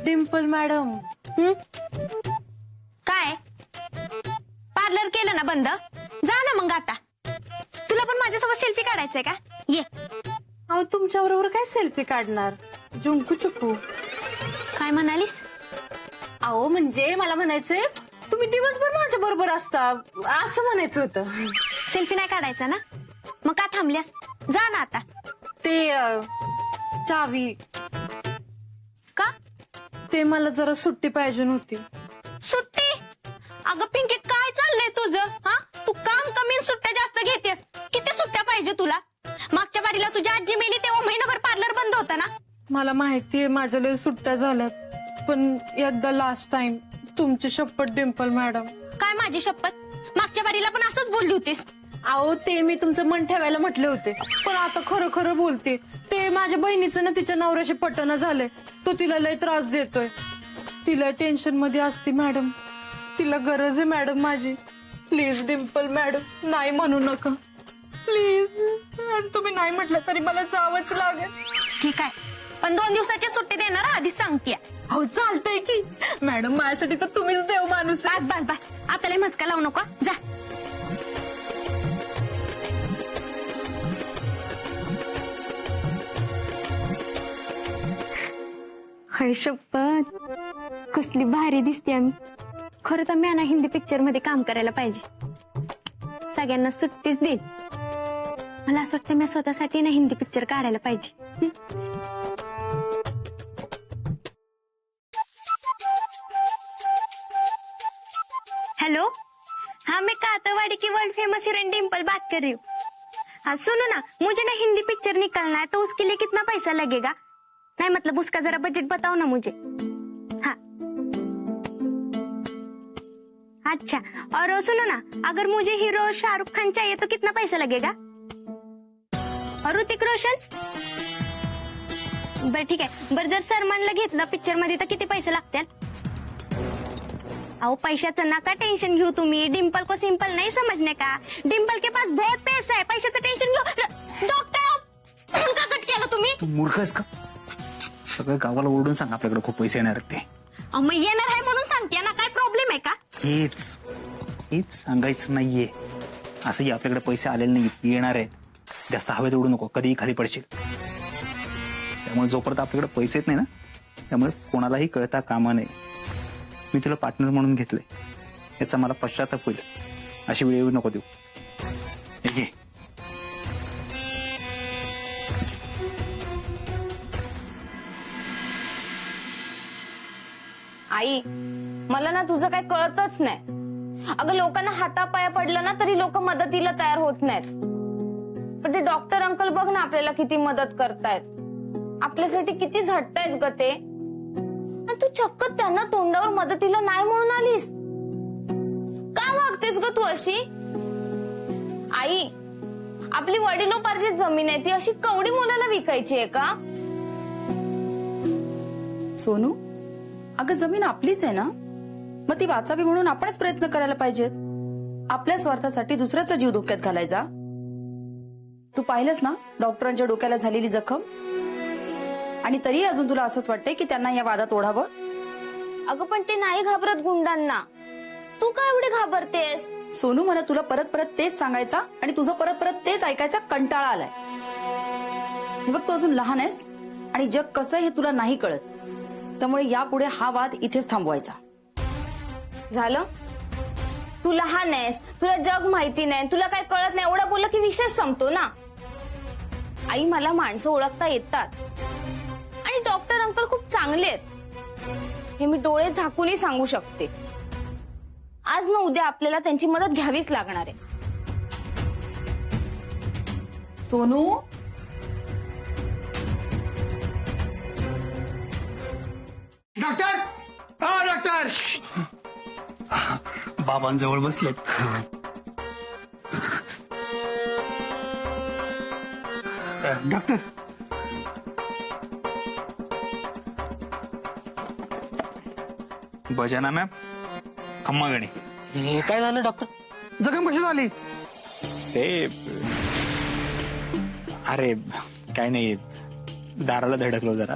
Dimple madam. काय parlour केलं ना बंद? जा ना मग आता. तुला पण माझ्यासोबत सेल्फी काढायचंय का? ये. अहो तुमच्या बरोबर काय सेल्फी काढणार, जुंकू चुकू. काय म्हणालीस? अहो म्हणजे मला म्हणायचंय तुम्ही दिवसभर माझ्या बरोबर असता असं म्हणायचं होतं. सेल्फी नाही काढायचा ना? मग का थांबल्यास? जा ना आता. ते चावी, का? ते मला जरा सुट्टी पाहिजे होती. सुट्टी? अगं पिंकी काय चाललंय तुझं? हा, तू काम कमी आणि सुट्ट्या जास्त घेतेस. किती सुट्ट्या पाहिजे तुला? मागच्या बारीला तुझी आजी मेली तेव्हा महिनाभर पार्लर बंद होता ना? मला माहितीये माझ्या लय सुट्ट्या झाल्यात, पण एकदा लास्ट टाइम तुमची शपथ डिम्पल मॅडम. काय माझी शपथ? मागच्या बारीला पण असंच बोलली होतीस. अहो ते मी तुमचं मन ठेवायला म्हटले होते, पण आता खरं खरं बोलते. ते माझ्या बहिणीचं ना तिच्या नवऱ्याशी पटना झालंय. तो तिला लय त्रास देतोय. तिला टेन्शन मध्ये असते मॅडम. तिला गरज आहे मॅडम माझी. प्लीज डिम्पल मॅडम नाही म्हणू नका प्लीज. आणि तुम्ही नाही म्हटलं तरी मला जावंच लागेल. ठीक आहे, पण 2 दिवसाची सुट्टी देणार आधीच सांगते. हो चालतंय की मॅडम, माझ्यासाठी तर तुम्हीच देव माणूस. बस बस बस, आता लय मस्का लावू नका. जा. हाय शपथ, कसली भारी दिसते आम्ही. खरं तर मी ना हिंदी पिक्चर मध्ये काम करायला पाहिजे. सगळ्यांना सुट्टीच दे. मला असं वाटतं मी स्वतःसाठी ना हिंदी पिक्चर काढायला पाहिजे. हेलो, हाँ मैं कातरवाड़ी की वर्ल्ड फेमस हीरोइन डिम्पल बात कर रही हूँ. हाँ सुनो ना, मुझे ना हिंदी पिक्चर निकलना है, तो उसके लिए कितना पैसा लगेगा? नहीं मतलब उसका जरा बजट बताओ ना मुझे. हाँ अच्छा, और सुनो ना, अगर मुझे हीरो शाहरुख खान चाहिए तो कितना पैसा लगेगा? और ऋतिक रोशन? बर ठीक आहे. बर जर सलमानला घेतलं पिक्चर मध्ये तर किती पैसे लागतील? अहो पैशाचं नका टेंशन घेऊ तुम्ही. डिम्पल को सिंपल नहीं समझने का. डिम्पल के पास बहुत पैसा है, पैशाचं टेंशन घेऊ. डॉक्टर फोन का कट केला तुम्ही? तू मूर्ख आहेस का? सगळं गावाला ओरडून सांग आपल्याकडे खूप पैसे येणार आहेत ते. अहो मग येणार आहे म्हणून सांगते ना, काय प्रॉब्लेम आहे का? हेच सांगायचं नाहीये. असंही आपल्याकडे पैसे आलेले नाही, येणार आहेत. जास्त हवेत उडू नको, कधीही खाली पडशील. त्यामुळे जोपर्यंत आपल्याकडे पैसे येत नाही ना, त्यामुळे कोणालाही कळता कामा नये. मी तुला पार्टनर म्हणून घेतलंय, याचा मला पश्चाताप होईल. अशी वेळ येऊ नको देऊ. हे घे. आई, मला ना तुझं काय कळतच नाही. अगं लोकांना हातापाया पडलं ना तरी लोक मदतीला तयार होत नाहीत. पण ते डॉक्टर अंकल बघ ना आपल्याला किती मदत करतायत, आपल्यासाठी किती झटतायत ग ते. आणि तू चक्क त्यांना तोंडावर मदतीला नाही म्हणून आलीस. का वागतेस ग तू अशी? आई, आपली वडिलोपार्जित जमीन आहे ती अशी कवडी मुलाला विकायची आहे का? सोनू, अगं जमीन आपलीच आहे ना, मग ती वाचावी म्हणून आपणच प्रयत्न करायला पाहिजेत. आपल्या स्वार्थासाठी दुसऱ्याचा जीव धोक्यात घालायचा. तू पाहिलंस ना डॉक्टरांच्या डोक्याला झालेली जखम, आणि तरी अजून तुला असंच वाटतंय की त्यांना या वादात ओढावं. अगं पण ते नाही घाबरत गुंडांना, तू का एवढी घाबरतेस? सोनू, मला तुला परत परत तेच सांगायचा आणि तुझं परत परत तेच ऐकायचा कंटाळा आलाय. हे बघ, तू अजून लहान आहेस आणि जग कसं हे तुला नाही कळत. त्यामुळे यापुढे हा वाद इथेच थांबवायचा. झालं? तू लहान आहेस, तुला जग माहिती नाही, तुला काय कळत नाही एवढं बोललं की विषय संपतो ना. आई, मला माणसं ओळखता येतात आणि डॉक्टर अंकल खूप चांगले आहेत हे मी डोळे झाकूनही सांगू शकते. आज ना उद्या आपल्याला त्यांची मदत घ्यावीच लागणार आहे. सोनू, डॉक्टर, हा डॉक्टर. बाबांजवळ बसलेत. डॉक्टर, बजाना मॅम, खम्मा गणी. हे काय झालं डॉक्टर? जखम कशी झाली? ते अरे काय नाही, दाराला धडकलो जरा.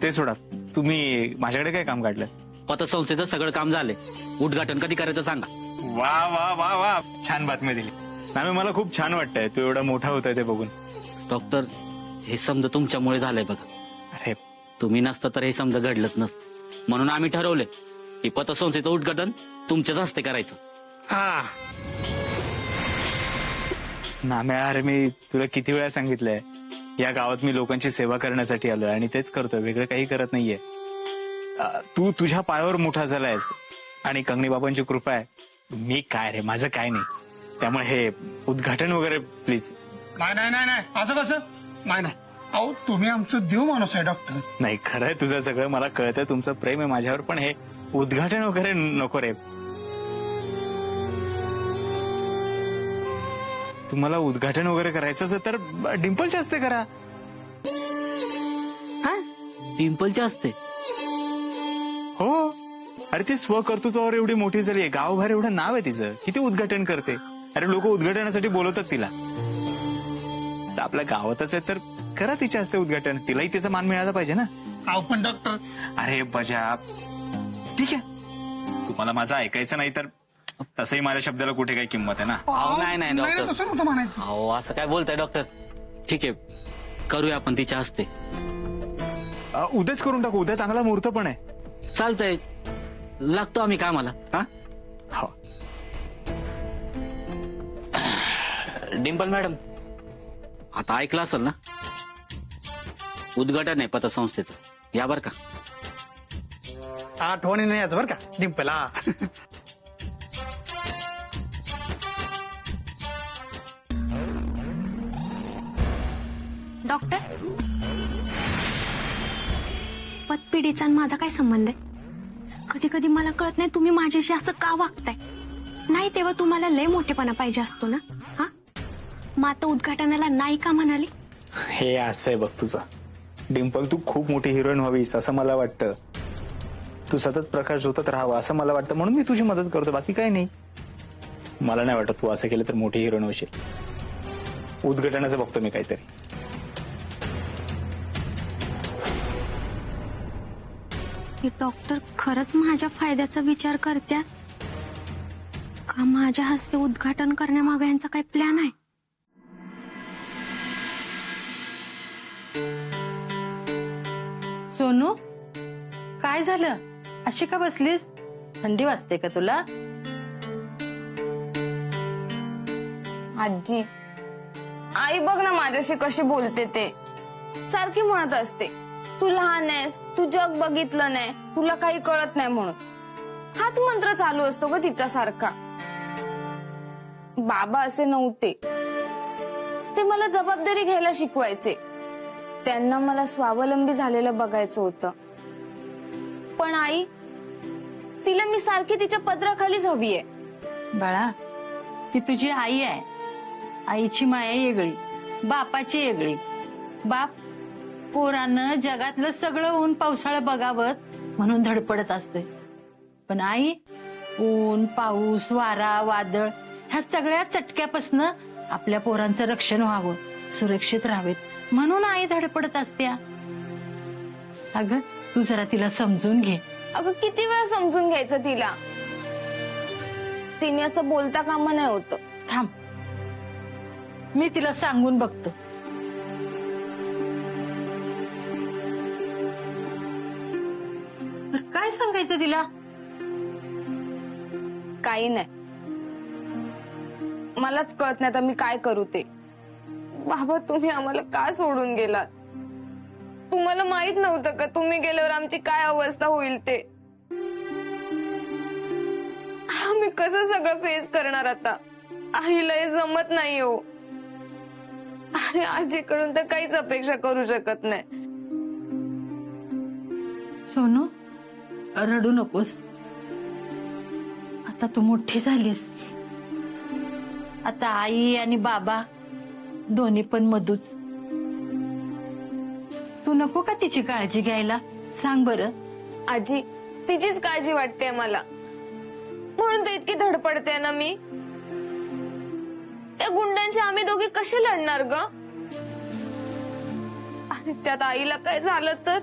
ते सोडा, तुम्ही माझ्याकडे काय काम काढलं? पतसंस्थेचं सगळं काम झालंय. उद्घाटन कधी करायचं सांगा. वा वा वा वा, छान बातमी दिली नामे. मला खूप छान वाटतंय तू एवढा मोठा होतोय ते बघून. डॉक्टर, हे समजा तुमच्यामुळे झालंय बघा. अरे तुम्ही नसतं तर हे समजा घडलंच नसतं. म्हणून आम्ही ठरवलंय की पतसंस्थेचं उद्घाटन तुमच्याच हस्ते करायचं. हा नामे, अरे मी तुला किती वेळा सांगितलंय, या गावात मी लोकांची सेवा करण्यासाठी आलोय आणि तेच करतोय, वेगळं काही करत नाहीये. तू तुझ्या पायावर मोठा झालायस आणि कंगनी बाबांची कृपा आहे. मी काय रे, माझं काय नाही. त्यामुळे हे उद्घाटन वगैरे प्लीज. नाही नाही नाही नाही, असं कसं? नाही नाही, अहो तुम्ही आमचं देव माणूस आहे डॉक्टर. नाही, खरंय तुझं सगळं, मला कळतंय तुमचं प्रेम आहे माझ्यावर, पण हे उद्घाटन वगैरे नको रे. तुम्हाला उद्घाटन वगैरे करायचं असेल तर डिंपलच्या हस्ते करा. पिंपलच्या हस्ते? हो, अरे ती स्वकर्तृत्वावर एवढी मोठी झाली आहे, गावभर एवढं नाव आहे तिचं, किती उद्घाटन करते. अरे लोक उद्घाटनासाठी बोलवतात तिला. तर आपल्या गावातच आहे तर करा तिच्या हस्ते उद्घाटन, तिलाही तिचा मान मिळाला पाहिजे ना. अहो पण डॉक्टर, अरे बजा, ठीक आहे, तुम्हाला माझं ऐकायचं नाही तर तसंही माझ्या शब्दाला कुठे काही किंमत आहे ना. अहो, नाही, नाही, डॉक्टर. तसं नव्हतं म्हणायचं. अहो, असं काय बोलताय डॉक्टर? ठीक आहे, करूया आपण तिच्या हस्ते. उद्याच करून टाकू, उद्या चांगला मुहूर्त पण आहे. चालतंय, लागतो आम्ही कामाला. हा, हो. डिंपल मॅडम, आता ऐकलं असेल ना, उद्घाटन आहे पतसंस्थेचं, या बर का. आठवणी नाही याच बरं का डिंपला. डॉक्टर, पतपिढीचा आणि माझा काय संबंध आहे? कधी कधी मला कळत नाही तुम्ही माझ्याशी असं का वागताय. नाही तेव्हा तुम्हाला लय मोठेपणा पाहिजे असतो ना. हा, मग आता उद्घाटनाला नाही का म्हणाली? हे असं आहे बघ तुझं. डिंपल, तू खूप मोठी हिरोईन व्हावीस असं मला वाटतं. तू सतत प्रकाश झोतत राहावं असं मला वाटतं, म्हणून मी तुझी मदत करतो, बाकी काही नाही. मला नाही वाटत तू असं केलं तर मोठी हिरोईन होशील. उद्घाटनाचं बघतो मी काहीतरी. हे डॉक्टर खरंच माझ्या फायद्याचा विचार करतात का? माझ्या हस्ते उद्घाटन करण्यामागे यांचा काही प्लॅन आहे? सोनू, काय झालं? अशी का बसलीस? थंडी वाजते का तुला? आजी, आई बघ ना माझ्याशी कशी बोलते ते. सारखी म्हणत असते, तू लहान आहेस, तू जग बघितलं नाही, तुला काही कळत नाही म्हणून. हाच मंत्र चालू असतो ग तिचा सारखा. बाबा असे नव्हते, ते मला जबाबदारी घ्यायला शिकवायचे. त्यांना मला स्वावलंबी झालेलं बघायचं होतं. पण आई, तिला मी सारखी तिच्या पदराखालीच हवी आहे. बाळा, ती तुझी आई आहे. आईची माया वेगळी, बापाची वेगळी. बाप पोरानं जगातलं सगळं ऊन पावसाळं बघावं म्हणून धडपडत असते, पण आई ऊन पाऊस वारा वादळ ह्या सगळ्या चटक्यापासनं आपल्या पोरांचं रक्षण व्हावं, सुरक्षित राहावेत म्हणून आई धडपडत असत्या. अगं तू जरा तिला समजून घे. अगं किती वेळा समजून घ्यायचं तिला? तिने असं बोलता कामा नाही होतं. थांब, मी तिला सांगून बघतो. काय सांगायचं तिला? काही नाही, मलाच कळत नाही आता मी काय करू ते. बाबा, तुम्ही आम्हाला का सोडून गेलात? तुम्हाला माहित नव्हतं का तुम्ही गेल्यावर आमची काय अवस्था होईल ते? आम्ही कसं सगळं फेस करणार आता? आईला हे जमत नाही हो, आणि आजीकडून तर काहीच अपेक्षा करू शकत नाही. सोनू, रडू नकोस. आता तू मोठी झालीस. आता आई आणि बाबा दोन्ही पण मधूच. तू नको का तिची काळजी घ्यायला? सांग बरं. आजी, तिचीच काळजी वाटते मला, म्हणून तर इतकी धडपडते ना मी. त्या गुंडांशी आम्ही दोघी कसे लढणार ग? आणि त्यात आईला काय झालं तर?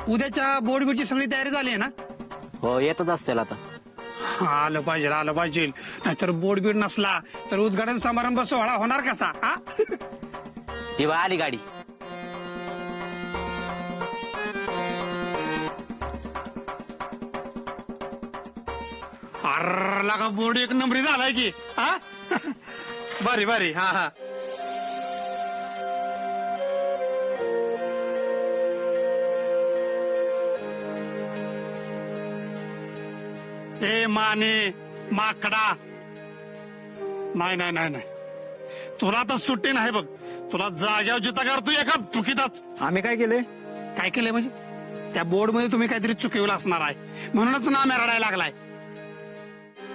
उद्याच्या बोर्ड बीडची सगळी तयारी झाली आहे ना? हो येतच असतील आता. आलं पाहिजे नाहीतर बोर्ड बीड नसला तर उद्घाटन समारंभ सोहळा होणार कसा? हा? ती बा आली गाडी. अरे लागा बोर्ड एक नंबरी झालाय की. हा भारी हा हा. ए माने माकडा, नाही तुला तर सुट्टी नाही बघ. तुला जाग्यावर जिता करतो एका चुकीताच. आम्ही काय केलंय? काय केलंय म्हणजे? त्या बोर्ड मध्ये तुम्ही काहीतरी चुकवलं असणार आहे म्हणूनच नाम रडायला लागलाय.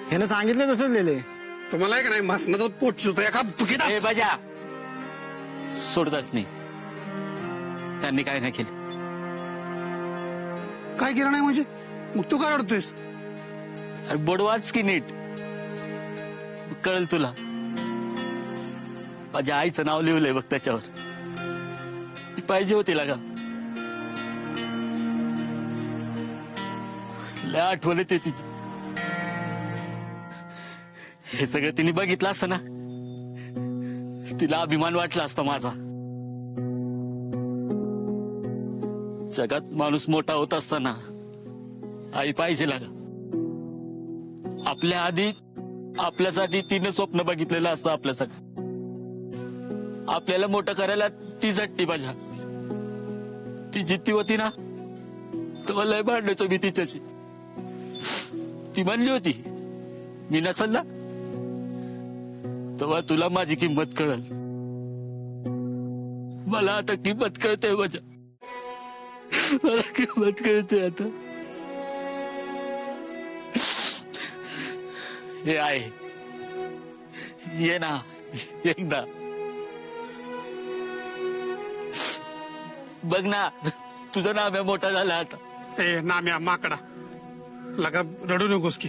ह्यानं सांगितलं तसंच लिहिलंय. तुम्हाला एक नाही मसनात पोट सुतो एका चुकीता. ए बजा सोडतच नाही. त्यांनी काय नाही केलं. काय केलं नाही म्हणजे? मग तू काय रडतोयस? अरे बोडवाच की नीट कळल तुला. माझ्या आईचं नाव लिहिलंय बघ त्याच्यावर. ती पाहिजे होती लागा. लय आठवण येते तिची. हे सगळं तिने बघितलं असतं ना, तिला अभिमान वाटला असता माझा. जगात माणूस मोठा होत असताना आई पाहिजे लागा. आपल्या आधी आपल्यासाठी तिने स्वप्न बघितलेलं असतं. आपल्यासाठी आपल्याला मोठं करायला ती झटती माझ्या. ती जिद्दी होती ना तेव्हा लय भांडायचो मी तिच्याशी. ती म्हणली होती मी नसल ना तेव्हा तुला माझी किंमत कळल. मला आता किंमत कळते माझ्या. मला किंमत कळते आता. हे आहे ये ना एकदा बघ ना तुझं नाम्या मोठा झाला आता. ए नाम्या माकडा, लगा रडू नकोस की.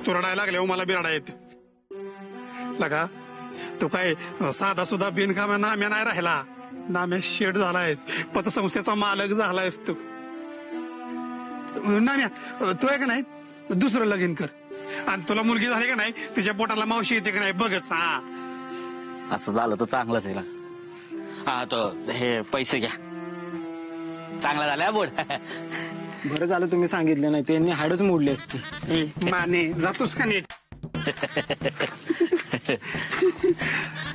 तू रडायला लागल्यावर मला बी रडा येते. लगा तू काय साधा सुद्धा बिनकाम्या नाम्या नाही राहिला. नाम्या शेठ झालायस, पतसंस्थेचा मालक झालायस तू. नाम्या तू आहे का नाही दुसरं लगीन कर. आणि तुला मुलगी झाली का नाही तुझ्या पोटाला मावशी येते का नाही बघच. हा असं झालं तर चांगलंच आहे ना. हा तो हे पैसे घ्या. चांगला झाला बोर्ड. बरं झालं तुम्ही सांगितलं नाही, त्यांनी हाडच मोडली असती. ए माने जातोस का नीट?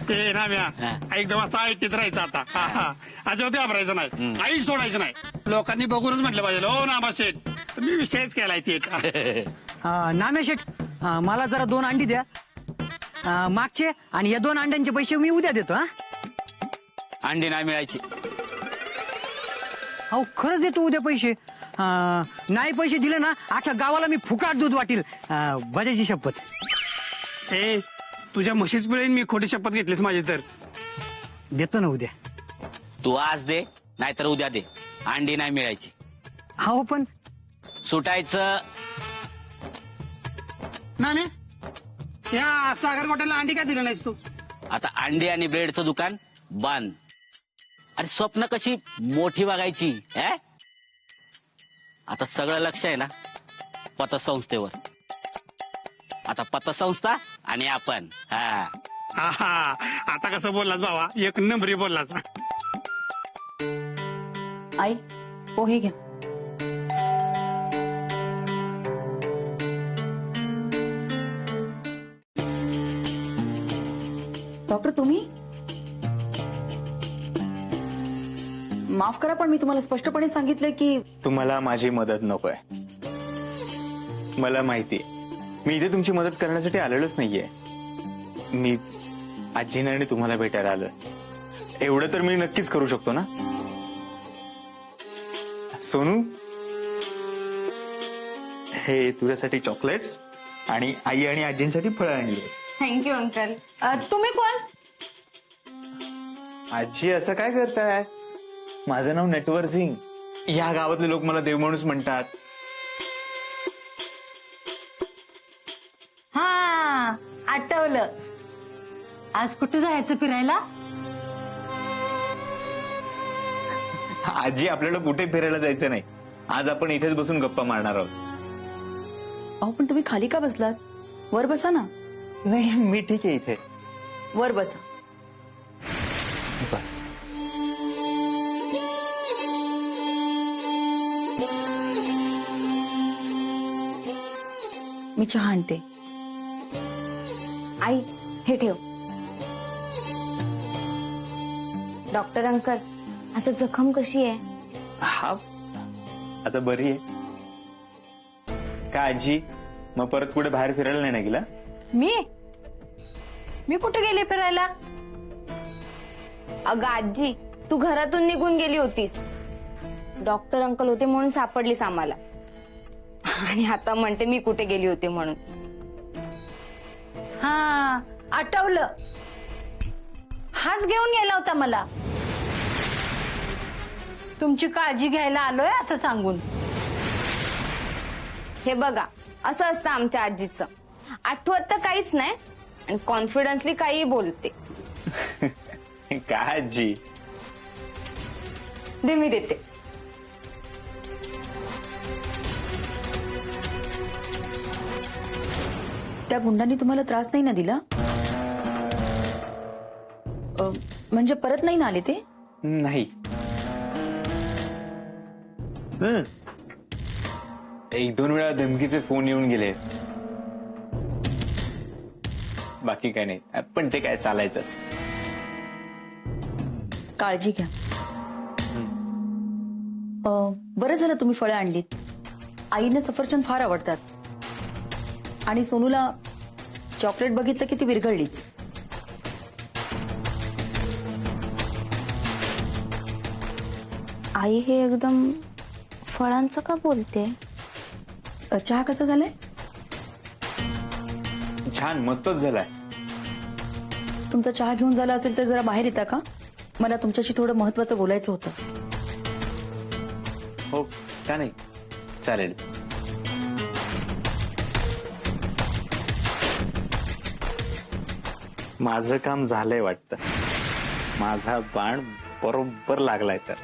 ते नाम्या एकदम असं आयटीत राहायचं आता. हा हा अजिबात घाबरायचं नाही, आई सोडायचं नाही. लोकांनी बघूनच म्हटलं पाहिजे हो नामा शेठ. मी विषयच केलाय थेट. नाम्या शेठ, मला जरा 2 अंडी द्या मागचे, आणि या 2 अंड्यांचे पैसे मी उद्या देतो. हा अंडी नाही मिळायची. अहो खरंच देतो उद्या पैसे. नाही पैसे दिले ना अख्ख्या गावाला मी फुकाट दूध वाटील. बजाची शपथ. ए तुझ्या म्हशीच मिळेल मी खोटी शपथ घेतलीस माझी तर. देतो ना उद्या. तू आज दे नाहीतर उद्या दे. अंडी नाही मिळायची. हो पण सुटायचं. नाम्या या सागर गोट्याला अंडी काय दिलं नाहीस तू? आता अंडी आणि ब्रेडचं दुकान बंद. अरे स्वप्न कशी मोठी बघायची. आता सगळं लक्ष आहे ना पतसंस्थेवर. आता पतसंस्था आणि आपण. हा आहा आता कसं बोललास बाबा, एक नंबरी बोललास. आई पोहे घ्या. डॉक्टर तुम्ही माफ करा पण मी तुम्हाला स्पष्टपणे सांगितलं की तुम्हाला माझी मदत नकोय. मला माहिती मी इथे तुमची मदत करण्यासाठी आलेलोच नाहीये. मी आजीने आणि तुम्हाला भेटायला आलोय. एवढं तर मी नक्कीच करू शकतो ना. सोनू हे तुझ्यासाठी चॉकलेट्स आणि आई आणि आजींसाठी फळं आणली. Thank you uncle. तुम्ही कोण? आजी असं काय करताय? माझं नाव नटवर सिंग. या गावातले लोक मला देवमाणूस म्हणतात. हा आठवलं. आज कुठे जायचं फिरायला? आजी आपल्याला कुठे फिरायला जायचं नाही. आज आपण इथेच बसून गप्पा मारणार आहोत. अहो पण तुम्ही खाली का बसलात? वर बसा ना. नाही मी ठीक आहे इथे. वर बसा. बरं. मी चहा आणते. आई हे ठेव. डॉक्टर अंकल, आता जखम कशी आहे? हा आता बरी आहे का आजी? मग परत कुठे बाहेर फिरायला नाही ना गेला? मी कुठे गेले फिरायला? अगं आजी, तू घरातून निघून गेली होतीस. डॉक्टर अंकल होते म्हणून सापडलीस आम्हाला, आणि आता म्हणते मी कुठे गेली होती म्हणून. हा आठवलं, हाच घेऊन गेला होता मला. तुमची काळजी घ्यायला आलोय असं सांगून. हे बघा, असं असतं आमच्या आजीचं. आठवत तर काहीच नाही आणि कॉन्फिडन्सली काही बोलते. का आजी? दे मी देते. त्या गुंडांनी तुम्हाला त्रास नाही ना दिला? म्हणजे परत नाही ना आले ते? नाही. एक दोन वेळा धमकीचे फोन येऊन गेले, बाकी काय नाही. पण ते काय चालायचंच. काळजी घ्या. बरं झालं तुम्ही फळं आणलीत. आईने सफरचंद फार आवडतात आणि सोनूला चॉकलेट बघितलं की ती विरघळलीच. आई हे एकदम फळांचं का बोलते? चहा कसा झालाय? छान, मस्तच झालाय. तुमचा चहा घेऊन झाला असेल तर जरा बाहेर येता का? मला तुमच्याशी थोडं महत्वाचं बोलायचं होतं. हो का नाही? चालेल. माझं काम झालंय वाटतं. माझा बाण बरोबर लागलाय तर.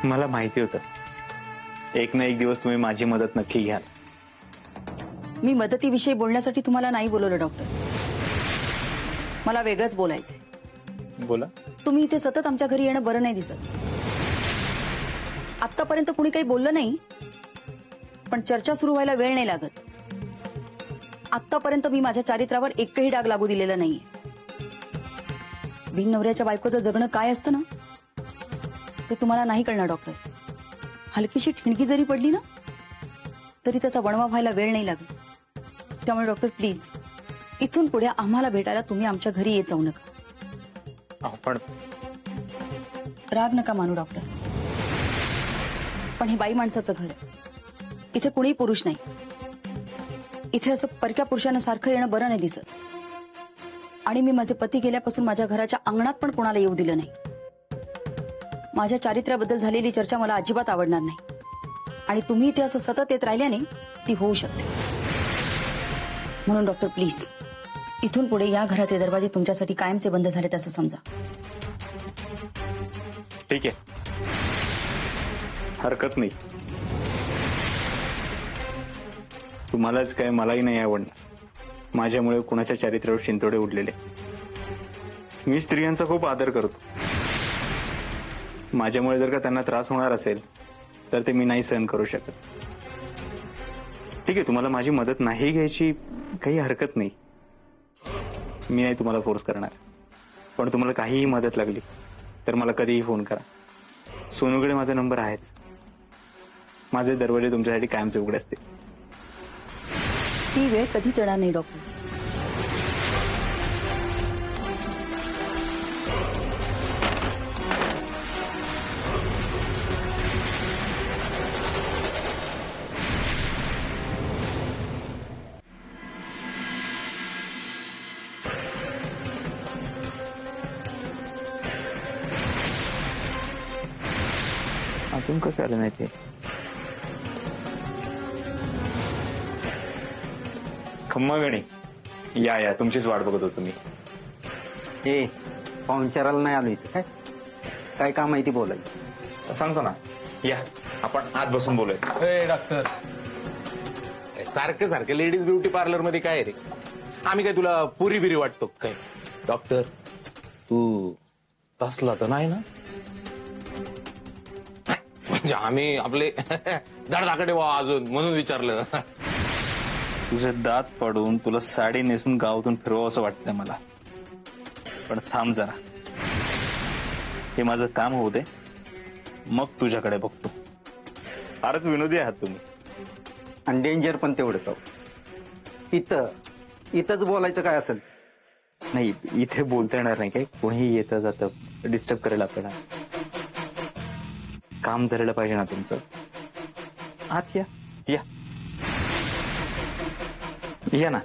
मला माहिती होतं एक ना एक दिवस तुम्ही माझी मदत नक्की घ्याल. मी मदतीविषयी बोलण्यासाठी तुम्हाला नाही बोलवलं डॉक्टर. मला वेगळंच बोलायचंय. बोला. तुम्ही इथे सतत आमच्या घरी येणं बरं नाही दिसत. आतापर्यंत कुणी काही बोललं नाही, पण चर्चा सुरू व्हायला वेळ नाही लागत. आतापर्यंत मी माझ्या चारित्र्यावर एकही डाग लागू दिलेला नाहीये. बिन नवऱ्याच्या बायकोचं जगणं काय असतं ना, ते तुम्हाला नाही कळणार डॉक्टर. हलकीशी ठिणगी जरी पडली ना तरी त्याचा वणवा व्हायला वेळ नाही लागत. त्यामुळे डॉक्टर प्लीज इथून पुढे आम्हाला भेटायला तुम्ही आमच्या घरी येत जाऊ नका. पण राग नका मानू डॉक्टर, पण हे बाई माणसाचं घर आहे. इथे कुणी पुरुष नाही. इथे असं परक्या पुरुषानं सारखं येणं बरं नाही दिसत. आणि मी माझे पती गेल्यापासून माझ्या घराच्या अंगणात पण कोणाला येऊ दिलं नाही. माझ्या चारित्र्याबद्दल झालेली चर्चा मला अजिबात आवडणार नाही. आणि तुम्ही इथे असं सतत येत राहिल्याने ती होऊ शकते. म्हणून डॉक्टर प्लीज इथून पुढे या घराचे दरवाजे तुमच्यासाठी कायमचे बंद झालेत असं समजा. ठीक आहे, हरकत नाही. तुम्हालाच काय, मलाही नाही आवडणार माझ्यामुळे कुणाच्या चारित्र्यावर शिंतोडे उडलेले. मी स्त्रियांचा खूप आदर करतो. माझ्यामुळे जर का त्यांना त्रास होणार असेल तर ते मी नाही सहन करू शकत. ठीक आहे, तुम्हाला माझी मदत नाही घ्यायची काही हरकत नाही. मी नाही तुम्हाला फोर्स करणार. पण तुम्हाला काहीही मदत लागली तर मला कधीही फोन करा. सोनूकडे माझा नंबर आहेच. माझे दरवाजे तुमच्यासाठी कायमचे उघडे असतील. ती वेळ कधीच येणार नाही डॉक्टर. अजून कसं आलं नाही ते? खम्मागणी, या तुमचीच वाट बघत होतो मी. ए पाहुणचाराला नाही आलो इथे. काय काम आहे ती बोलायची. सांगतो ना, या आपण आत बसून बोलूया. ए डॉक्टर, सारखं सारखं लेडीज ब्युटी पार्लर मध्ये काय रे? आम्ही काय तुला पुरी बिरी वाटतो काय? डॉक्टर, तू तसला तर नाही ना? म्हणजे आम्ही आपले धडधाकडे व्हा अजून म्हणून विचारलं. तुझे दात पाडून तुला साडी नेसून गावातून फिरवावं असं वाटतंय मला. पण थांब जरा, हे माझं काम होऊ दे, मग तुझ्याकडे बघतो. फारच विनोदी आहात तुम्ही. आणि डेंजर पण तेवढंच. इथंच बोलायचं काय असेल. नाही, इथे बोलता येणार नाही. काय कोणीही येतं जातं डिस्टर्ब करेल आपल्याला. काम झालेलं पाहिजे ना तुमचं. आत या या या ना.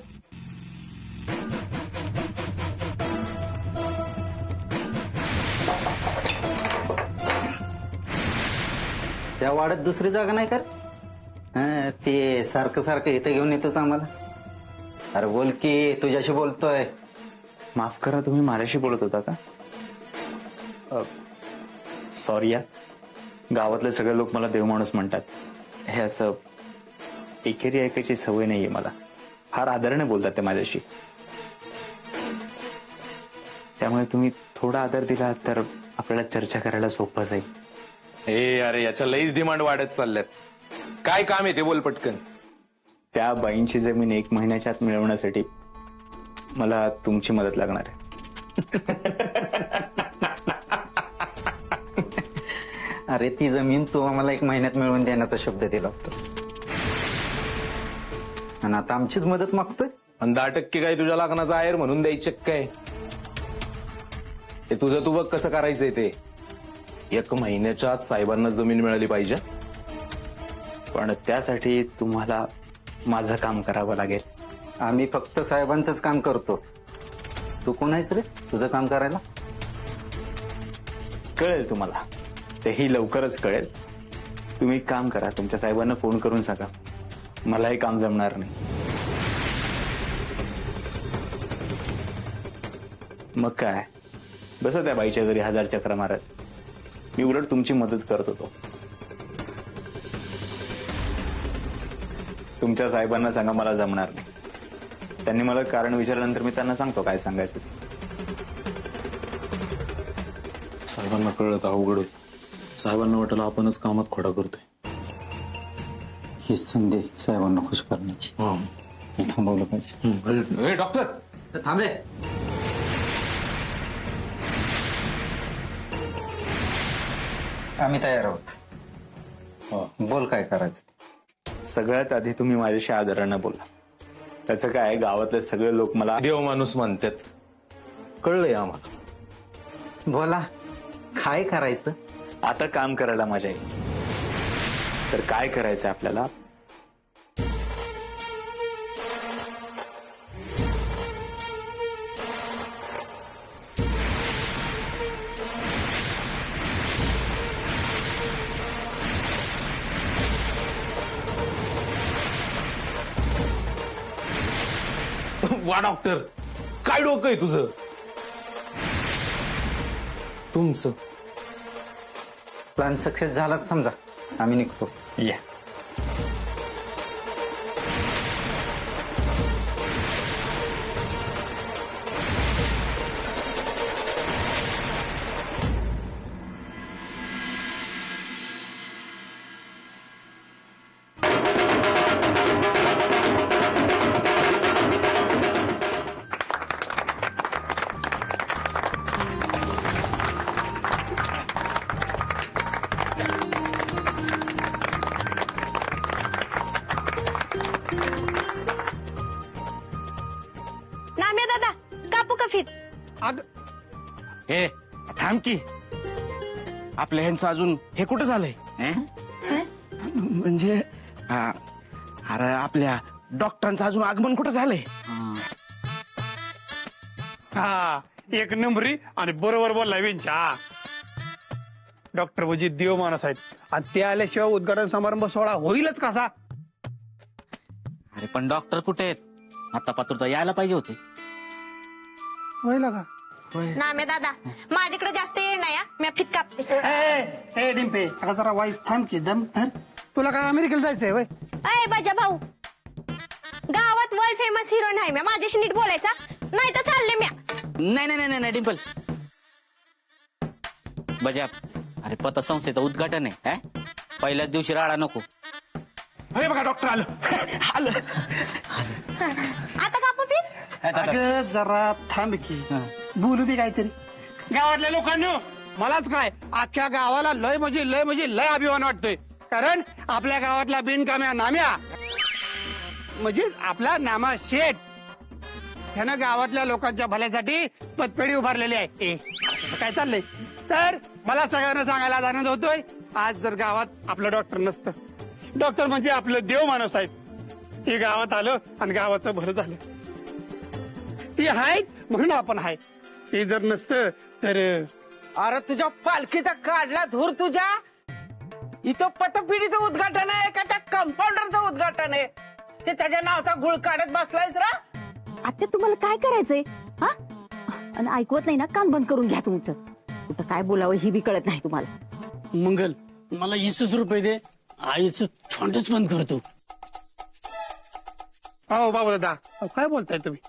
त्या वाड्यात दुसरी जागा नाही कर. ते सारखं सारखं इथं घेऊन येतोच आम्हाला. अरे बोल की, तुझ्याशी बोलतोय. माफ करा, तुम्ही माझ्याशी बोलत होता का? सॉरी या. गावातले सगळे लोक मला देव माणूस म्हणतात. हे असं एकेरी ऐकायची सवय नाहीये मला. फार आदराने बोलतात ते माझ्याशी. त्यामुळे तुम्ही थोडा आदर दिला तर आपल्याला चर्चा करायला सोपं जाईल. ए अरे, याच्या लईच डिमांड वाढत चालल्यात. काय काम आहे ते बोल पटकन. त्या बाईंची जमीन 1 महिन्याच्या आत मिळवण्यासाठी मला तुमची मदत लागणार आहे. अरे ती जमीन तू आम्हाला 1 महिन्यात मिळवून देण्याचा शब्द दिला होता, आणि आता आमचीच मदत मागतोय. आणि 10% काय तुझ्या लग्नाचा आहेर म्हणून द्यायचे काय? ते तुझं तू बघ कसं करायचंय ते. 1 महिन्याच्या आत साहेबांना जमीन मिळाली पाहिजे. पण त्यासाठी तुम्हाला माझं काम करावं लागेल. आम्ही फक्त साहेबांचंच काम करतो. तू कोण आहेस रे तुझं काम करायला? कळेल तुम्हाला, तेही लवकरच कळेल. तुम्ही एक काम करा, तुमच्या साहेबांना फोन करून सांगा मला हे काम जमणार नाही. मग काय, बस त्या बाईच्या घरी 1000 चक्र मारत. मी उलट तुमची मदत करत होतो. तुमच्या साहेबांना सांगा मला जमणार नाही. त्यांनी मला कारण विचारल्यानंतर मी त्यांना सांगतो काय सांगायचं. साहेबांना कळलं तर अवघड होईल. साहेबांना वाटलं आपणच कामात खोडा करतोय. ही संधी साहेबांना खुश करण्याची. हे थांबवलं पाहिजे. ए डॉक्टर थांबे. आम्ही तयार आहोत. बोल काय करायचं. सगळ्यात आधी तुम्ही माझ्याशी आदरानं बोला. त्याचं काय, गावातले सगळे लोक मला देव माणूस म्हणतात. कळलंय आम्हाला. बोला काय करायचं. आता काम करायला मजा येईल. तर काय करायचं आपल्याला? वा डॉक्टर, काय डोकं आहे तुझं? तुमचं प्लॅन सक्सेस झालाच समजा. आम्ही निघतो. या. नाम्या दादा, कापू का फित? अग ए थांब की. आपल्या ह्यांचं अजून हे कुठं झालंय? म्हणजे अरे आपल्या डॉक्टरांचं अजून आगमन कुठं झालंय? हा, 1 नंबरी आणि बरोबर बोलला विंचा. डॉक्टर वजी देव माणूस आहेत आणि ते आल्याशिवाय उद्घाटन समारंभ सोहळा होईलच कसा. अरे पण डॉक्टर कुठे आहेत? आता पात्रता यायला पाहिजे होते. होईल का? नामे दादा माझ्याकडे जास्त येळ नाही मी फित कापते. ए डिंपे आता जरा वाईस थांब की दम धर. तुला काय अमेरिकेला जायचंय वय? अय बाजा भाऊ गावात वर्ल्ड फेमस हिरोईन आहे म्या माझ्याशी नीट बोलायचा नाही तर चालले म्या. नाही नाही नाही नाही डिंपल बजाब. अरे पतसंस्थेचं उद्घाटन आहे हा? पहिल्याच दिवशी राडा नको. हे बघा डॉक्टर आलं आलं. आता कापू फिर अगं जरा थांब की बोलू दे काहीतरी. गावातल्या लोकांनी मलाच काय अख्ख्या गावाला लय म्हणजे लय अभिमान वाटतोय. कारण आपल्या गावातला बिनकाम्या नाम्या म्हणजे आपला नामा शेठ ह्यानं गावातल्या लोकांच्या भल्यासाठी पतपेढी उभारलेली आहे. असं काय चाललंय तर मला सगळ्यांना सांगायला आनंद होतोय. आज जर गावात आपलं डॉक्टर नसतं, डॉक्टर म्हणजे आपलं देव माणूस आहेत, ते गावात आलं आणि गावाचं भलं झालं. ती आहेत म्हणून आपण आहे. ते जर नसतं तर अरे तुझ्या पालखीचा काढला धूर तुझ्या. इथं पतपिढीचं उद्घाटन आहे का त्या कंपाऊंडरचं उद्घाटन आहे? ते त्याच्या नावाचा गुळ काढत बसलायस रा. आता तुम्हाला काय करायचंय हा? आणि ऐकवत नाही ना कान बंद करून घ्या तुमचं. कुठं काय बोलावं ही बी कळत नाही तुम्हाला. मंगल मला 20 रुपये दे, आईचं थोंडच बंद करतो. हो बाबा दादा काय बोलताय तुम्ही?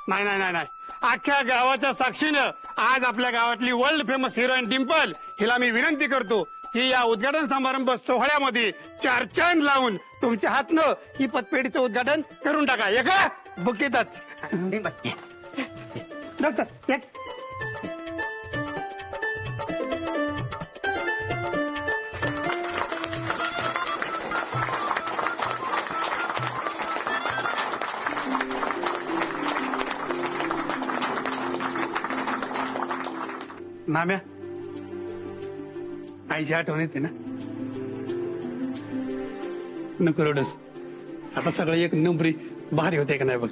नाही नाही नाही नाही अख्ख्या गावाच्या साक्षीनं आज आपल्या गावातली वर्ल्ड फेमस हिरोईन डिंपल हिला मी विनंती करतो की या उद्घाटन समारंभ सोहळ्यामध्ये 4 चांद लावून तुमच्या हातनं ही पतपेढीचं उद्घाटन करून टाका. एका बुकीतच. डॉक्टर एक. नाम्या आईची आठवण येते ना? नको रडूस. आता सगळं एक नंबरी भारी होते का नाही बघ.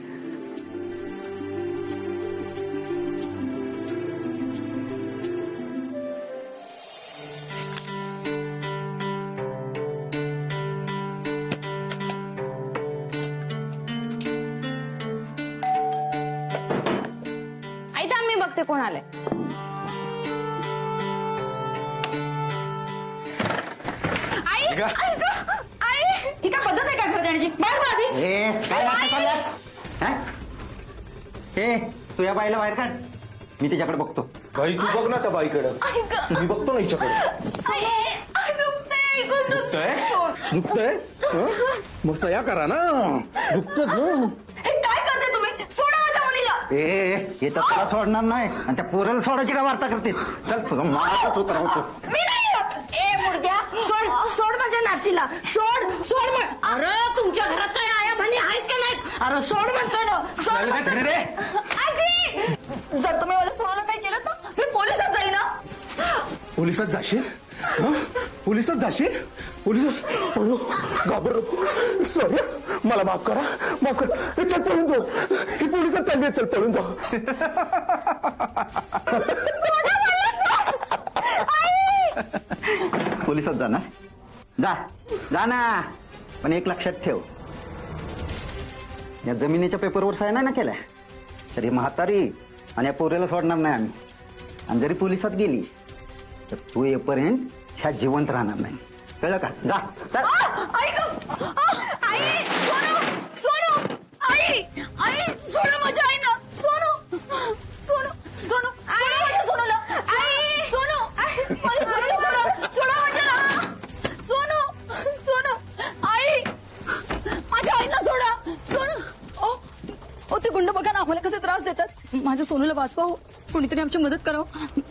आई थांब मी बघते कोण आलंय. ही काय पद्धत आहे का घर जाण्याची? बाहेर पहा आधी. काय नाटक चाललंय? हा? हे तू या बाईला बाहेर काढ. मी तिच्याकडे बघतो. बाई तू बघ ना त्या बाईकडं. मी बघतो ना हिच्याकडे. दुखतंय मग सया करा ना. दुखत हे काय करते तुम्ही? सोडा माझ्या मुलीला. हे तर तुला सोडणार नाही आणि त्या पोराला सोडायची का वार्ता करतेस? चल तुझं माराच उतरवतो. मी नाही येत. ए मुडद्या सोड सोड माझ्या नातीला. सोड अरे तुमच्या घरात काय आया बहिणी आहेत का नाहीत? अरे सोड म्हणतोय ना. सोड आजी. जर तुम्ही मला सोडायला काय केलं तर मी पोलिसात जाईन ना. पोलिसात जाशील? पोलिसात जाशील? पोलिसात घाबर. सॉरी मला माफ करा. माफ कर. चल पळून जाऊ. ही पोलिसात चालली. चल पळून जाऊ. पोलिसात जाणार? जा ना. पण एक लक्षात ठेव, या जमिनीच्या पेपरवर सह्या नाही ना केल्या तरी म्हातारी आणि या पोरीला सोडणार नाही आम्ही. आणि जरी पोलिसात गेली तर तू येईपर्यंत ह्या जिवंत राहणार नाही. कळलं का? जा. सोडा माझ्या आई ना. सोनू माझ्या सोनूला. आई सोनू माझ्या सोनूला सोडा. सोडा माझ्या सोनू आई माझ्या आईला सोडा. सोनू ओ ते गुंड बघा ना आम्हाला कसे त्रास देतात. माझ्या सोनूला वाचवा हो. कोणीतरी आमची मदत करावं.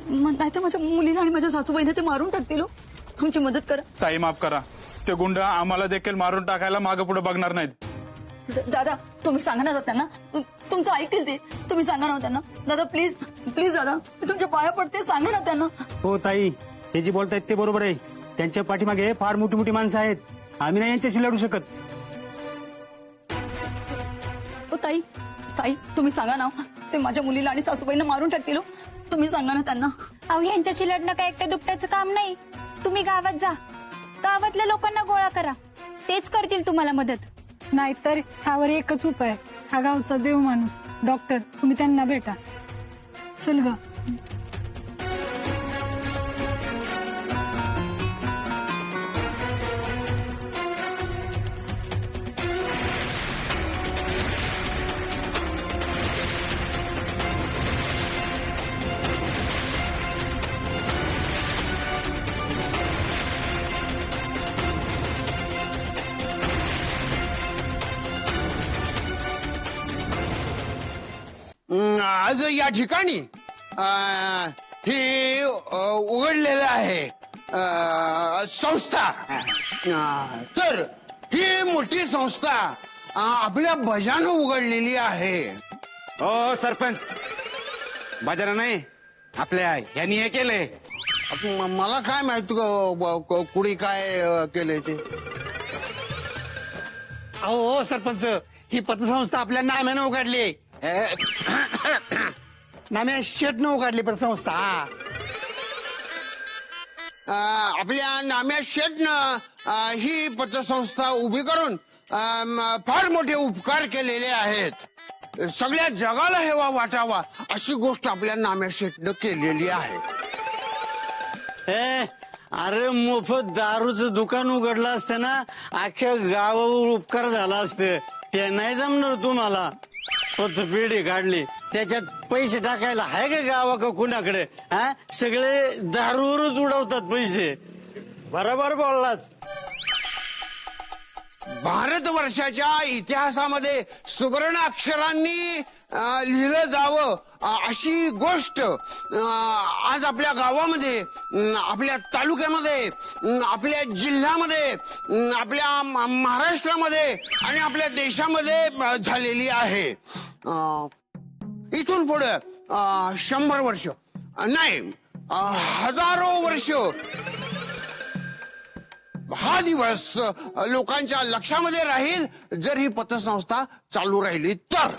नाही तर माझ्या मुलीला आणि माझ्या सासूबाईने ते मारून टाकतील. आमची मदत करा. ताई माफ करा. ते गुंड आम्हाला देखील मारून टाकायला मागे पुढे बघणार नाहीत. दादा तुम्ही सांगा ना त्यांना. तुमचं ऐकतील ते. तुम्ही सांगा ना त्यांना. दादा प्लीज दादा मी तुमच्या पाया पडते. सांगा ना त्यांना. हो ताई हे जे बोलतायत ते बरोबर आहे. त्यांच्या पाठीमागे फार मोठी मोठी माणसं आहेत. आम्ही नाही यांच्याशी लढू शकत. ताई तुम्ही सांगा ना. ते माझ्या मुलीला आणि सासूबाईंना मारून टाकतील. तुम्ही सांगा ना त्यांना. अहो यांच्याशी लढणं काय एकट्या दुपट्याचं काम नाही. तुम्ही गावात जा, गावातल्या लोकांना गोळा करा, तेच करतील तुम्हाला मदत. नाहीतर ह्यावर एकच उपाय, हा गावचा देव माणूस डॉक्टर, तुम्ही त्यांना भेटा. चल ग. आज या ठिकाणी ही उघडलेलं आहे संस्था. तर ही मोठी संस्था आपल्या भजानं उघडलेली आहे. हो सरपंच, बाजारा नाही, आपल्या यांनी हे केलंय. मला काय माहित कुणी काय केलंय ते. अहो सरपंच, ही पतसंस्था आपल्या नाम्यानं उघडली. नाम्या शेटनं उघडली पतसंस्था. आपल्या नाम्या शेटनं ही पतसंस्था उभी करून फार मोठे उपकार केलेले आहेत. सगळ्या जगाला हेवा वाटावा अशी गोष्ट आपल्या नाम्या शेटनं केलेली आहे. अरे मोफत दारूचं दुकान उघडलं असतं ना, अख्ख्या गावावर उपकार झाला असते. ते नाही जमणार तुम्हाला. पतपेढी काढली, त्याच्यात पैसे टाकायला आहे का गावा का कुणाकडे? हा, सगळे दारूवरच उडवतात पैसे. बरोबर बोललास. भारतवर्षाच्या इतिहासामध्ये सुवर्ण अक्षरांनी लिहिलं जावं अशी गोष्ट आज आपल्या गावामध्ये, आपल्या तालुक्यामध्ये, आपल्या जिल्ह्यामध्ये, आपल्या महाराष्ट्रामध्ये आणि आपल्या देशामध्ये झालेली आहे. इथून पुढे 100 वर्ष नाही, हजारो वर्ष हा दिवस लोकांच्या लक्षामध्ये राहील जर ही पतसंस्था चालू राहिली तर.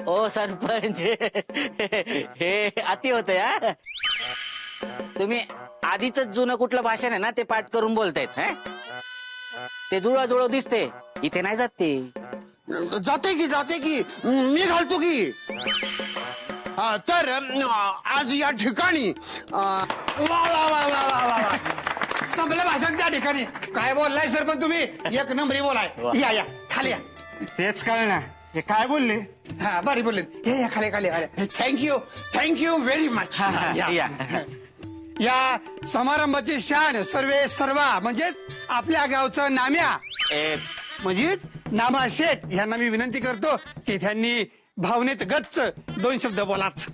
ओ सरपंच, हे अति होतंय. हा, तुम्ही आधीच जुनं कुठलं भाषण आहे ना ते पाठ करून बोलतायत. ते जुळवाजुळव दिसते, इथे नाही जात ते. जाते की मी घालतो की. तर आज या ठिकाणी संपलं भाषण त्या ठिकाणी. काय बोललाय सरपंच तुम्ही? एक नंबरी बोलाय. या या खाली या. तेच काय ना, हे काय बोलले? हा, बरी बोलले. या खाली खाली. Thank you very much. या समारंभाची शान सर्वे सर्वा म्हणजेच आपल्या गावचं नाम्या म्हणजेच नामा शेठ यांना मी विनंती करतो की त्यांनी भावनेत गच्च 2 शब्द बोलाच.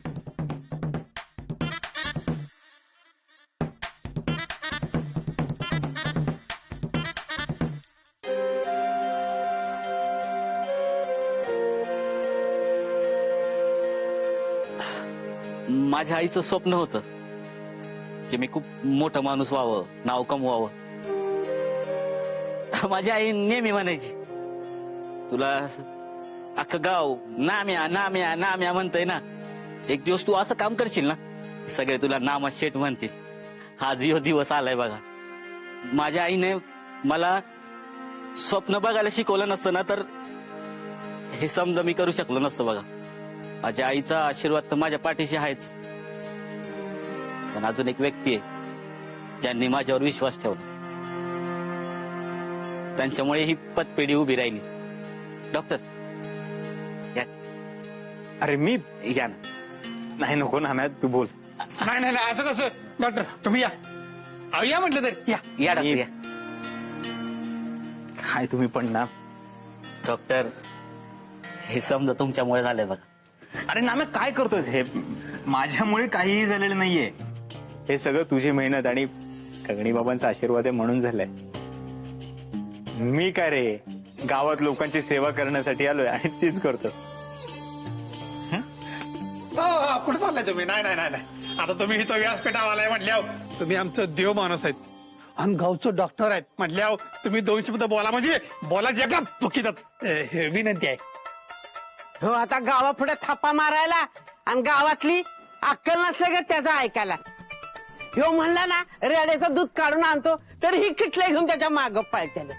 माझ्या आईचं स्वप्न होतं की मी खूप मोठं माणूस व्हावं, नाव कमवावं. माझी आई नेहमी म्हणायची, तुला अख्खं गाव नाम्या नाम्या नाम्या म्हणतय ना, एक दिवस तू असं काम करशील ना, सगळे तुला नामा शेठ म्हणतील. आज ह्यो दिवस आलाय बघा. माझ्या आईने मला स्वप्न बघायला शिकवलं नसतं ना, तर हे समजा मी करू शकलो नसतो बघा. माझ्या आईचा आशीर्वाद तर माझ्या पाठीशी आहेच, पण अजून एक व्यक्ती आहे ज्यांनी माझ्यावर विश्वास ठेवला. त्यांच्यामुळे ही पतपेढी उभी राहिली. डॉक्टर या. अरे मी या ना. नाही नको ना, तू बोल. नाही असं कसं डॉक्टर, तुम्ही या. या म्हटलं तर या डॉक्टर या. काय तुम्ही पण ना. डॉक्टर, हे समजा तुमच्यामुळे झालंय बघा. अरे नाम्या काय करतोस? हे माझ्यामुळे काहीही झालेलं नाहीये. हे सगळं तुझी मेहनत आणि कगणी बाबांचा आशीर्वाद आहे म्हणून झालंय. मी काय रे, गावात लोकांची सेवा करण्यासाठी आलोय आणि तीच करतो. कुठे चाललाय तुम्ही? नाही आता तुम्ही इथं व्यासपीठावाला आहे म्हटल्यावर तुम्ही आमचं देव माणूस आहेत आणि गावचं डॉक्टर आहेत म्हटल्यावर तुम्ही 2 शब्द बोला, म्हणजे बोलायचं एका चुकीतच विनंती आहे. हो, आता गावापुढे थापा मारायला आणि गावातली अक्कल नसलं का त्याचा ऐकायला. ह्यो म्हणला ना रेड्याचं दूध काढून आणतो तर ही किटल्या घेऊन त्याच्या माग पाळत्याला.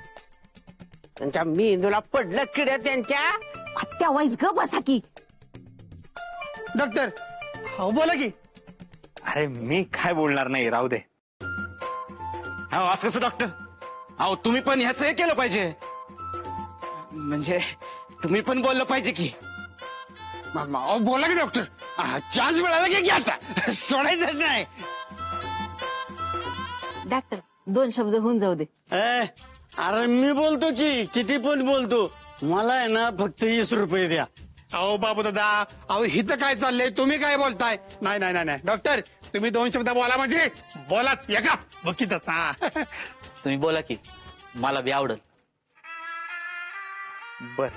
त्यांच्या मेंदूला पडलं किड्या त्यांच्या. त्या वाईस ग बसा की. डॉक्टर हो बोला की. अरे मी काय बोलणार नाही, राहू दे. अहो असं कसं डॉक्टर? अहो तुम्ही पण ह्याचं हे केलं पाहिजे, म्हणजे तुम्ही पण बोललं पाहिजे की. बोला की डॉक्टर, चान्स मिळाला की घ्या आता, सोडायचंच नाही. डॉक्टर 2 शब्द होऊन जाऊ दे. अरे मी बोलतो की, किती पण बोलतो. मला आहे ना फक्त 20 रुपये द्या. अहो बाबू दादा, अहो हिथं काय चाललंय, तुम्ही काय बोलताय? नाही नाही नाही नाही डॉक्टर, तुम्ही 2 शब्द बोला म्हणजे बोलाच एका बघितच. तुम्ही बोला की, मला बी आवडल. बर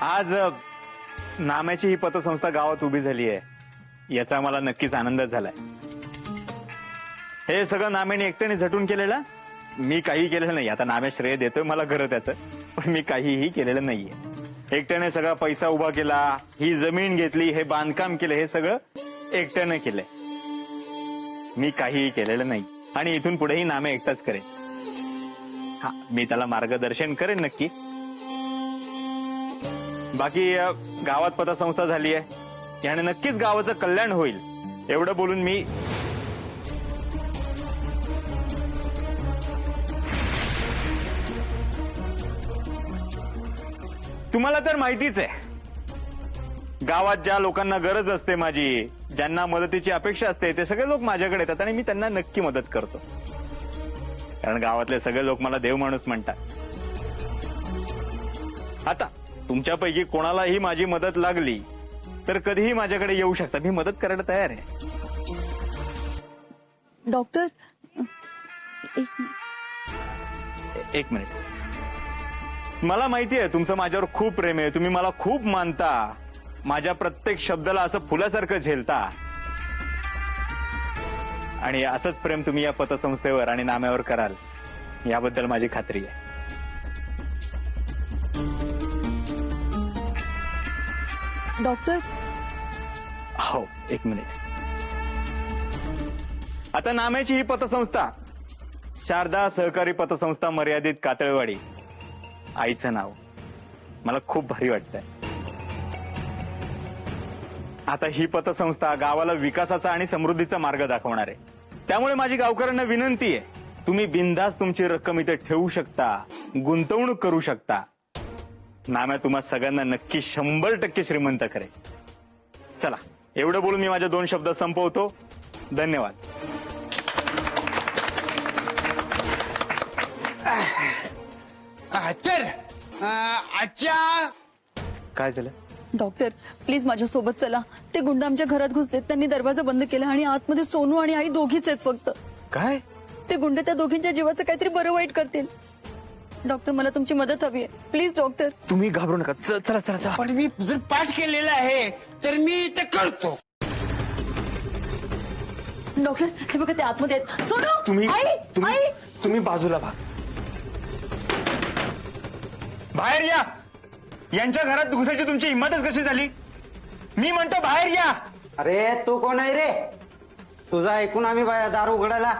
आज नाम्याची ही पतसंस्था गावात उभी झाली आहे, याचा मला नक्कीच आनंद झालाय. हे सगळं नाम्याने एकट्याने झटून केलेलं, मी काही केलेलं नाही. आता नाम्या श्रेय देतोय मला खरं त्याचं, पण मी काहीही केलेलं नाहीये. एकट्याने सगळा पैसा उभा केला, ही जमीन घेतली, हे बांधकाम केलं, हे सगळं एकट्यानं केलंय. मी काहीही केलेलं नाही आणि इथून पुढेही नाम्या एकटाच करेन. हा, मी त्याला मार्गदर्शन करेन नक्की. बाकी गावात पतसंस्था झाली आहे, याने नक्कीच गावाचं कल्याण होईल एवढं बोलून मी तुम्हाला तर माहितीच आहे, गावात ज्या लोकांना गरज असते माझी, ज्यांना मदतीची अपेक्षा असते, ते सगळे लोक माझ्याकडे येतात आणि मी त्यांना नक्की मदत करतो. कारण गावातले सगळे लोक मला देव माणूस म्हणतात. आता तुमच्यापैकी कोणालाही माझी मदत लागली तर कधीही माझ्याकडे येऊ शकता, मी मदत करायला तयार आहे. डॉक्टर एक मिनिट. मला माहिती आहे तुमचं माझ्यावर खूप प्रेम आहे, तुम्ही मला खूप मानता, माझ्या प्रत्येक शब्दाला असं फुलासारखं झेलता, आणि असंच प्रेम तुम्ही या पतसंस्थेवर आणि नाम्यावर कराल याबद्दल माझी खात्री आहे. डॉक्टर हो, एक मिनिट. आता नाम्याची ही पतसंस्था शारदा सहकारी पतसंस्था मर्यादित कातळवाडी, आईचं नाव. मला खूप भारी वाटतंय. आता ही पतसंस्था गावाला विकासाचा आणि समृद्धीचा मार्ग दाखवणार आहे. त्यामुळे माझी गावकऱ्यांना विनंती आहे, तुम्ही बिनधास्त तुमची रक्कम इथे ठेवू शकता, गुंतवणूक करू शकता. नाम्या तुम्हा सगळ्यांना नक्की 100% श्रीमंत करेल. चला, एवढं बोलून मी माझे 2 शब्द संपवतो. धन्यवाद. तर आजच्या काय झालं? डॉक्टर प्लीज माझ्या सोबत चला. ते गुंड आमच्या घरात घुसलेत, त्यांनी दरवाजा बंद केला आणि आतमध्ये सोनू आणि आई दोघीच आहेत फक्त. काय? ते गुंड त्या दोघींच्या जीवाचं काहीतरी बरं वाईट करतील. डॉक्टर मला तुमची मदत हवी आहे, प्लीज डॉक्टर. तुम्ही घाबरू नका. चला चला चला. पण मी जर पाठ केलेला आहे तर मी ते करतो. डॉक्टर हे बघा ते आतमध्ये आहेत. सोनू, तुम्ही आई, तुम्ही आई. तुम्ही बाजूला व्हा. बाहेर या. यांच्या घरात घुसायची तुमची हिंमतच कशी झाली? मी म्हणतो बाहेर या. अरे तू कोण आहे रे? तुझं ऐकून आम्ही दार उघडायला.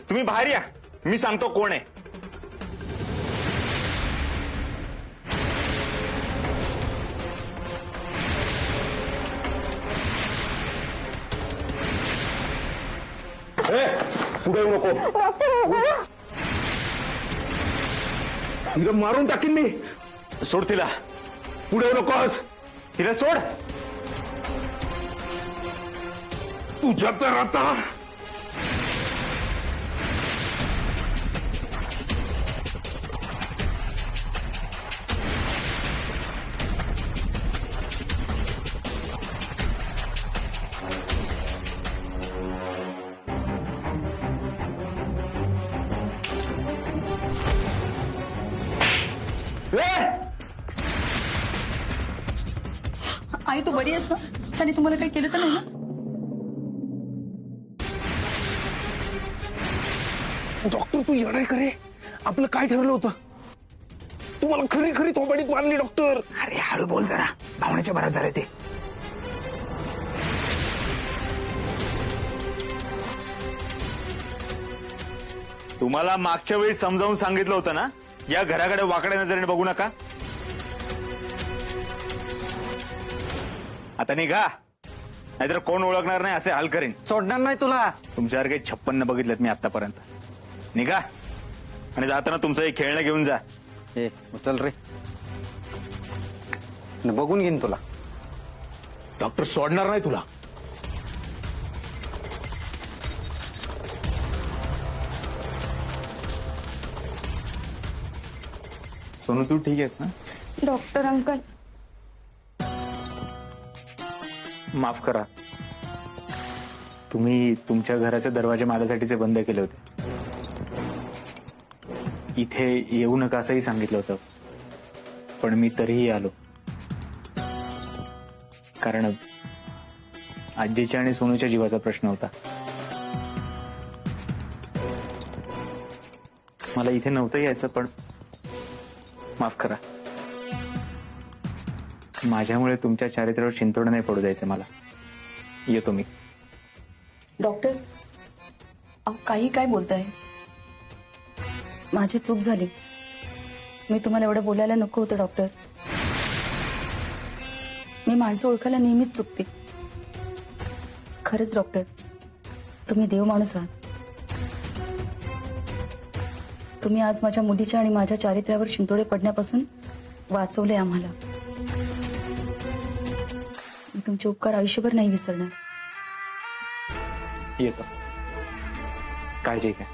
तुम्ही बाहेर या, मी सांगतो कोण आहे. पुढे येऊ नको. तिला मारून टाकीन मी. सोड तिला. पुढे येऊ नकोस. तिला सोड. तुझ्या तर आता आई तू बरी आहेस ना? त्याने तुम्हाला काही केलं तर नाही ना? डॉक्टर तू येडाय करे. आपलं काय ठरलं होतं? तुम्हाला खरी खरी थोबाडीत मारली डॉक्टर. अरे हळू बोल जरा, भावनेच्या भरात झाले ते. तुम्हाला मागच्या वेळी समजावून सांगितलं होतं ना, या घराकडे वाकड्या नजरेने बघू नका. आता निघा, नाहीतर कोण ओळखणार नाही असे हाल करीन. सोडणार नाही तुला. तुमच्यासारखे 56 बघितलेत मी आतापर्यंत. निघा आणि जाताना तुमचं एक खेळणं घेऊन जा. ए उचल रे, बघून घेईन तुला. डॉक्टर सोडणार नाही तुला. सोनू तू ठीक आहेस ना? डॉक्टर अंकल, माफ करा, तुम्ही तुमच्या घराचे दरवाजे माझ्यासाठीचे बंद केले होते. इथे येऊ नका असंही सांगितलं होतं, पण मी तरीही आलो. कारण आजीच्या आणि सोनूच्या जीवाचा प्रश्न होता. मला इथे नव्हतं यायचं, पण माफ करा. माझ्यामुळे तुमच्या चारित्र्यावर शिंतोड नाही पडू द्यायचं मला. येतो मी. डॉक्टर, अहो काही काय बोलताय? माझी चूक झाली. मी तुम्हाला एवढं बोलायला नको होतं डॉक्टर. मी माणसं ओळखायला नेहमीच चुकते. खरंच डॉक्टर, तुम्ही देव माणूस आहात. तुम्ही आज माझ्या मुलीच्या आणि माझ्या चारित्र्यावर शिंतोडे पडण्यापासून वाचवले आम्हाला. मी तुमचे उपकार आयुष्यभर नाही विसरणार. येतो. काळजी घ्या.